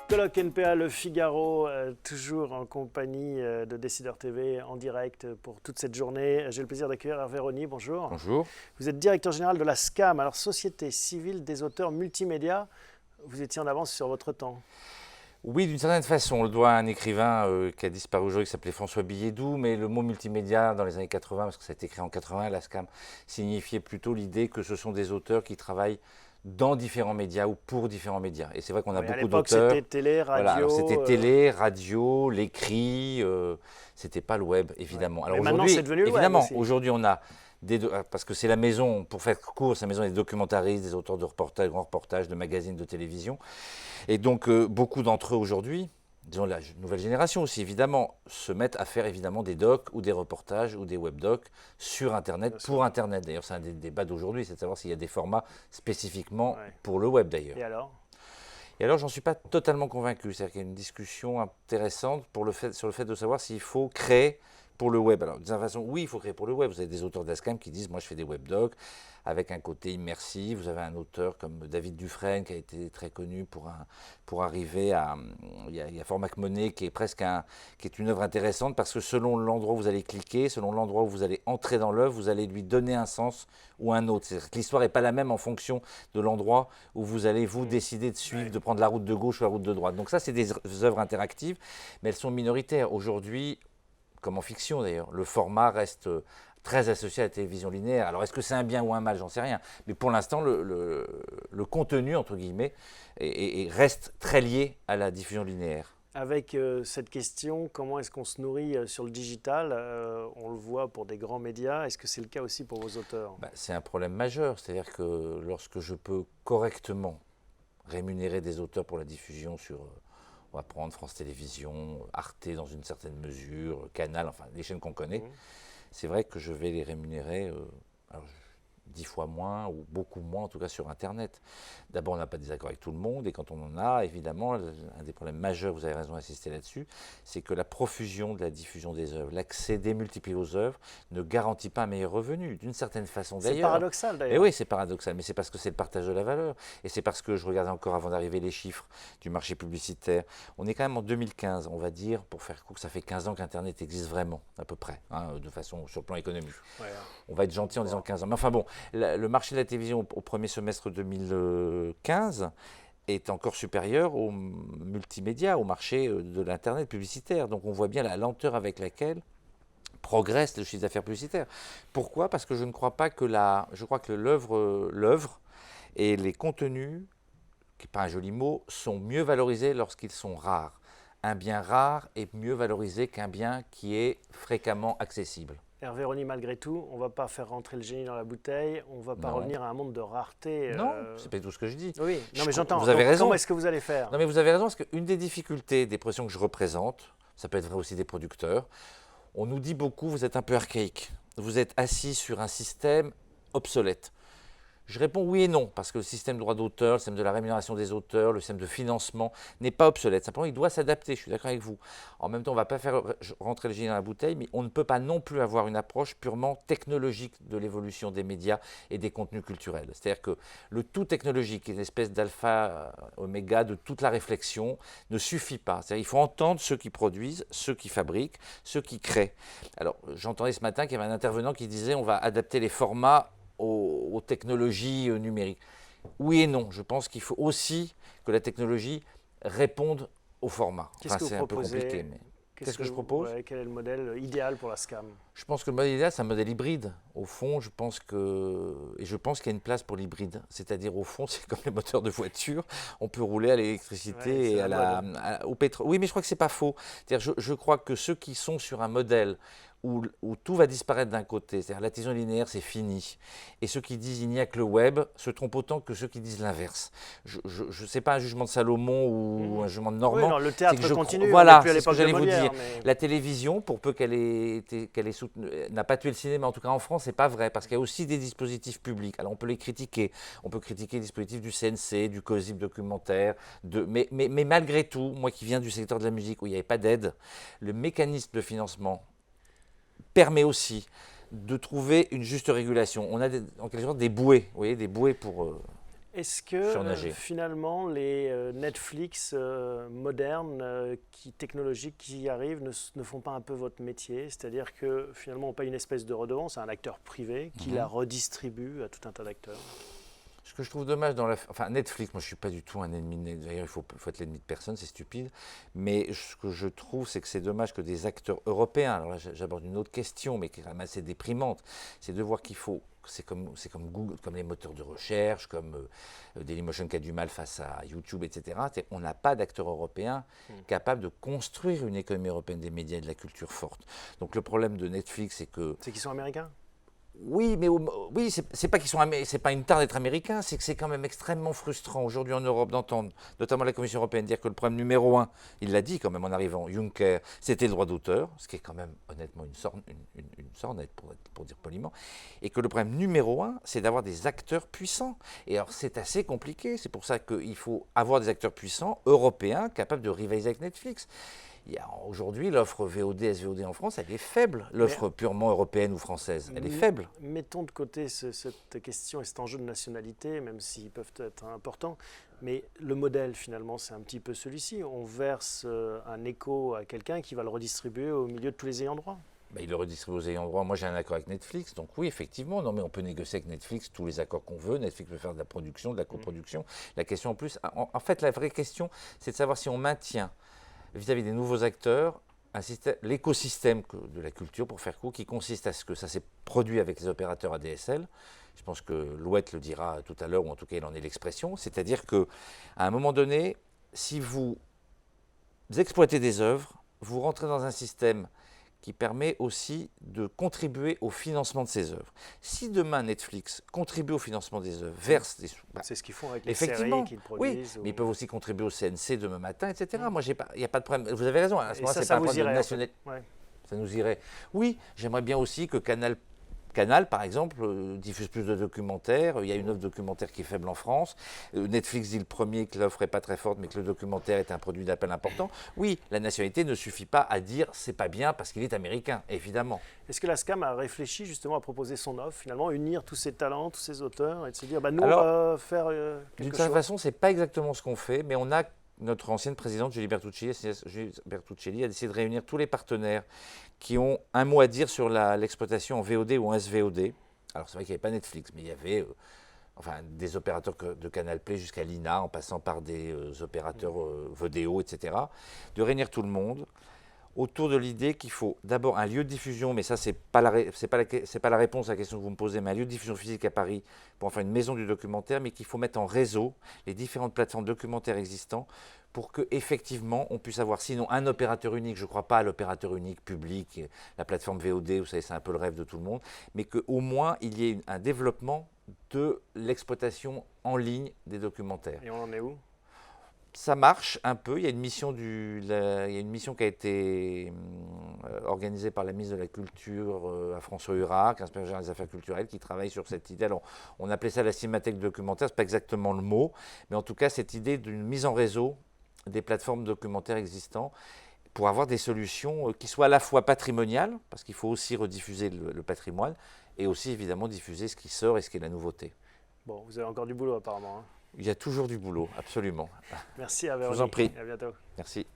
Colloque NPA Le Figaro, toujours en compagnie de Décideur TV en direct pour toute cette journée. J'ai le plaisir d'accueillir Hervé Rony, bonjour. Bonjour. Vous êtes directeur général de la SCAM, alors Société Civile des Auteurs Multimédia. Vous étiez en avance sur votre temps. Oui, d'une certaine façon, on le doit à un écrivain qui a disparu aujourd'hui, qui s'appelait François Billedou, mais le mot multimédia dans les années 80, parce que ça a été créé en 80, la SCAM, signifiait plutôt l'idée que ce sont des auteurs qui travaillent dans différents médias ou pour différents médias. Et c'est vrai qu'on a beaucoup d'auteurs. À l'époque, c'était télé, radio. Voilà, alors c'était télé, radio, l'écrit, c'était pas le web, évidemment. Ouais. Alors maintenant, c'est devenu le évidemment, web aussi. aujourd'hui, on a parce que c'est la maison, pour faire court, c'est la maison des documentaristes, des auteurs de reportages, grands reportages, de magazines, de télévision. Et donc, beaucoup d'entre eux aujourd'hui, disons la nouvelle génération aussi, évidemment, se mettent à faire évidemment des docs ou des reportages ou des webdocs sur Internet, pour Internet. D'ailleurs, c'est un des débats d'aujourd'hui, c'est de savoir s'il y a des formats spécifiquement pour le web d'ailleurs. Et alors, j'en suis pas totalement convaincu. C'est-à-dire qu'il y a une discussion intéressante sur le fait de savoir s'il faut créer pour le web. Alors, de toute façon, oui, il faut créer pour le web. Vous avez des auteurs d'ASCAM qui disent, moi, je fais des webdocs avec un côté immersif. Vous avez un auteur comme David Dufresne qui a été très connu pour arriver à... Il y a Fort McMoney qui est qui est une œuvre intéressante parce que selon l'endroit où vous allez cliquer, selon l'endroit où vous allez entrer dans l'œuvre, vous allez lui donner un sens ou un autre. C'est-à-dire que l'histoire n'est pas la même en fonction de l'endroit où vous allez vous décider de suivre, de prendre la route de gauche ou la route de droite. Donc ça, c'est des œuvres interactives, mais elles sont minoritaires. Aujourd'hui, comme en fiction d'ailleurs, le format reste très associé à la télévision linéaire. Alors est-ce que c'est un bien ou un mal, j'en sais rien. Mais pour l'instant, le contenu, entre guillemets, reste très lié à la diffusion linéaire. Avec cette question, comment est-ce qu'on se nourrit sur le digital? On le voit pour des grands médias. Est-ce que c'est le cas aussi pour vos auteurs? C'est un problème majeur. C'est-à-dire que lorsque je peux correctement rémunérer des auteurs pour la diffusion sur... on va prendre France Télévisions, Arte dans une certaine mesure, Canal, enfin les chaînes qu'on connaît. C'est vrai que je vais les rémunérer 10 fois moins ou beaucoup moins, en tout cas sur Internet. D'abord, on n'a pas de désaccord avec tout le monde et quand on en a, évidemment, un des problèmes majeurs, vous avez raison d'insister là-dessus, c'est que la profusion de la diffusion des œuvres, l'accès démultiplié aux œuvres ne garantit pas un meilleur revenu, d'une certaine façon d'ailleurs. C'est paradoxal d'ailleurs. Et oui, c'est paradoxal, mais c'est parce que c'est le partage de la valeur. Et c'est parce que je regardais encore avant d'arriver les chiffres du marché publicitaire. On est quand même en 2015, on va dire, pour faire court, ça fait 15 ans qu'Internet existe vraiment, à peu près, de façon sur le plan économique. Ouais. On va être gentil en disant 15 ans. Mais enfin bon, le marché de la télévision au premier semestre 2015 est encore supérieur au multimédia, au marché de l'Internet publicitaire. Donc on voit bien la lenteur avec laquelle progresse le chiffre d'affaires publicitaire. Pourquoi? Parce que je ne crois pas que je crois que l'œuvre et les contenus, qui n'est pas un joli mot, sont mieux valorisés lorsqu'ils sont rares. Un bien rare est mieux valorisé qu'un bien qui est fréquemment accessible. Hervé Rony, malgré tout, on ne va pas faire rentrer le génie dans la bouteille, on ne va pas revenir à un monde de rareté. Non, c'est pas tout ce que je dis. Oui, non mais j'entends. Vous avez raison. Comment est-ce que vous allez faire? Non mais vous avez raison, parce qu'une des difficultés des professions que je représente, ça peut être vrai aussi des producteurs, on nous dit beaucoup, vous êtes un peu archaïque, vous êtes assis sur un système obsolète. Je réponds oui et non, parce que le système de droit d'auteur, le système de la rémunération des auteurs, le système de financement n'est pas obsolète. Simplement, il doit s'adapter, je suis d'accord avec vous. En même temps, on ne va pas faire rentrer le génie dans la bouteille, mais on ne peut pas non plus avoir une approche purement technologique de l'évolution des médias et des contenus culturels. C'est-à-dire que le tout technologique, une espèce d'alpha, oméga de toute la réflexion, ne suffit pas. C'est-à-dire qu'il faut entendre ceux qui produisent, ceux qui fabriquent, ceux qui créent. Alors, j'entendais ce matin qu'il y avait un intervenant qui disait on va adapter les formats aux technologies numériques. Oui et non. Je pense qu'il faut aussi que la technologie réponde au format. Qu'est-ce que vous c'est un peu proposez? compliqué, mais qu'est-ce que je propose? Quel est le modèle idéal pour la SCAM? Je pense que le modèle idéal, c'est un modèle hybride. Au fond, je pense qu'il y a une place pour l'hybride. C'est-à-dire, au fond, c'est comme les moteurs de voiture. On peut rouler à l'électricité et au pétrole. Oui, mais je crois que ce n'est pas faux. C'est-à-dire, je crois que ceux qui sont sur un modèle où tout va disparaître d'un côté, c'est-à-dire la télévision linéaire, c'est fini. Et ceux qui disent il n'y a que le web se trompent autant que ceux qui disent l'inverse. C'est pas un jugement de Salomon ou un jugement de Normand. Oui, non, le théâtre continue. Voilà, c'est ce que j'allais vous dire. Mais... La télévision, pour peu qu'elle ait soutenu, n'a pas tué le cinéma, en tout cas en France, c'est pas vrai, parce qu'il y a aussi des dispositifs publics. Alors on peut les critiquer. On peut critiquer les dispositifs du CNC, du COSIP documentaire, mais malgré tout, moi qui viens du secteur de la musique où il n'y avait pas d'aide, le mécanisme de financement permet aussi de trouver une juste régulation. On a en quelque sorte des bouées, vous voyez, des bouées pour... Est-ce que surnagé. finalement les Netflix modernes, technologiques qui y arrivent ne font pas un peu votre métier? C'est-à-dire que finalement on paye une espèce de redevance à un acteur privé qui la redistribue à tout un tas d'acteurs. Ce que je trouve dommage Enfin, Netflix, moi je ne suis pas du tout un ennemi. D'ailleurs, il faut être l'ennemi de personne, c'est stupide. Mais ce que je trouve, c'est que c'est dommage que des acteurs européens, alors là j'aborde une autre question, mais qui est quand même assez déprimante, c'est de voir qu'il faut, c'est comme Google, comme les moteurs de recherche, comme Dailymotion qui a du mal face à YouTube, etc. On n'a pas d'acteurs européens capables de construire une économie européenne des médias et de la culture forte. Donc le problème de Netflix, c'est que... C'est qu'ils sont américains? Oui, mais oui, c'est pas qu'ils sont, c'est pas une tare d'être américain, c'est que c'est quand même extrêmement frustrant aujourd'hui en Europe d'entendre, notamment la Commission européenne, dire que le problème numéro un, il l'a dit quand même en arrivant, Juncker, c'était le droit d'auteur, ce qui est quand même honnêtement une sornette pour dire poliment, et que le problème numéro un, c'est d'avoir des acteurs puissants. Et alors c'est assez compliqué, c'est pour ça qu'il faut avoir des acteurs puissants européens capables de rivaliser avec Netflix. Aujourd'hui, l'offre VOD, SVOD en France, elle est faible. L'offre purement européenne ou française, elle est faible. Mettons de côté cette question et cet enjeu de nationalité, même s'ils peuvent être importants. Mais le modèle, finalement, c'est un petit peu celui-ci. On verse un écho à quelqu'un qui va le redistribuer au milieu de tous les ayants droit. Il le redistribue aux ayants droit. Moi, j'ai un accord avec Netflix. Donc oui, effectivement, non, mais on peut négocier avec Netflix tous les accords qu'on veut. Netflix peut faire de la production, de la coproduction. La question en plus, en fait, la vraie question, c'est de savoir si on maintient vis-à-vis des nouveaux acteurs, l'écosystème de la culture, pour faire court, qui consiste à ce que ça s'est produit avec les opérateurs ADSL. Je pense que Louette le dira tout à l'heure, ou en tout cas il en est l'expression. C'est-à-dire qu'à un moment donné, si vous exploitez des œuvres, vous rentrez dans un système qui permet aussi de contribuer au financement de ces œuvres. Si demain Netflix contribue au financement des œuvres, verse des sous... c'est ce qu'ils font avec les séries qu'ils produisent. Oui, mais ils peuvent aussi contribuer au CNC demain matin, etc. Moi, il n'y a pas de problème. Vous avez raison, à ce moment-là, c'est pas un problème de nationalité. Ça nous irait. Oui, j'aimerais bien aussi que Canal, par exemple, diffuse plus de documentaires. Il y a une offre documentaire qui est faible en France. Netflix dit le premier que l'offre n'est pas très forte, mais que le documentaire est un produit d'appel important. Oui, la nationalité ne suffit pas à dire c'est pas bien parce qu'il est américain, évidemment. Est-ce que la SCAM a réfléchi justement à proposer son offre, finalement, unir tous ces talents, tous ces auteurs, et de se dire, nous, on va faire quelque chose? D'une certaine façon, ce n'est pas exactement ce qu'on fait, mais on a notre ancienne présidente, Julie Bertuccelli, a décidé de réunir tous les partenaires qui ont un mot à dire sur l'exploitation en VOD ou en SVOD. Alors c'est vrai qu'il n'y avait pas Netflix, mais il y avait des opérateurs de Canal Play jusqu'à l'INA, en passant par des opérateurs Vodéo, etc. De réunir tout le monde autour de l'idée qu'il faut d'abord un lieu de diffusion, mais ça, c'est pas la réponse à la question que vous me posez, mais un lieu de diffusion physique à Paris pour en faire une maison du documentaire, mais qu'il faut mettre en réseau les différentes plateformes documentaires existantes pour qu'effectivement, on puisse avoir sinon un opérateur unique, je ne crois pas à l'opérateur unique public, la plateforme VOD, vous savez, c'est un peu le rêve de tout le monde, mais qu'au moins, il y ait un développement de l'exploitation en ligne des documentaires. Et on en est où ? Ça marche un peu. Il y a une mission, il y a une mission qui a été organisée par la ministre de la Culture à François Hurac, inspecteur général des affaires culturelles, qui travaille sur cette idée. Alors, on appelait ça la cinémathèque documentaire, ce n'est pas exactement le mot, mais en tout cas, cette idée d'une mise en réseau des plateformes documentaires existantes pour avoir des solutions qui soient à la fois patrimoniales, parce qu'il faut aussi rediffuser le patrimoine, et aussi évidemment diffuser ce qui sort et ce qui est la nouveauté. Bon, vous avez encore du boulot apparemment. Il y a toujours du boulot, absolument. Merci à Véronique. Je vous en prie. À bientôt. Merci.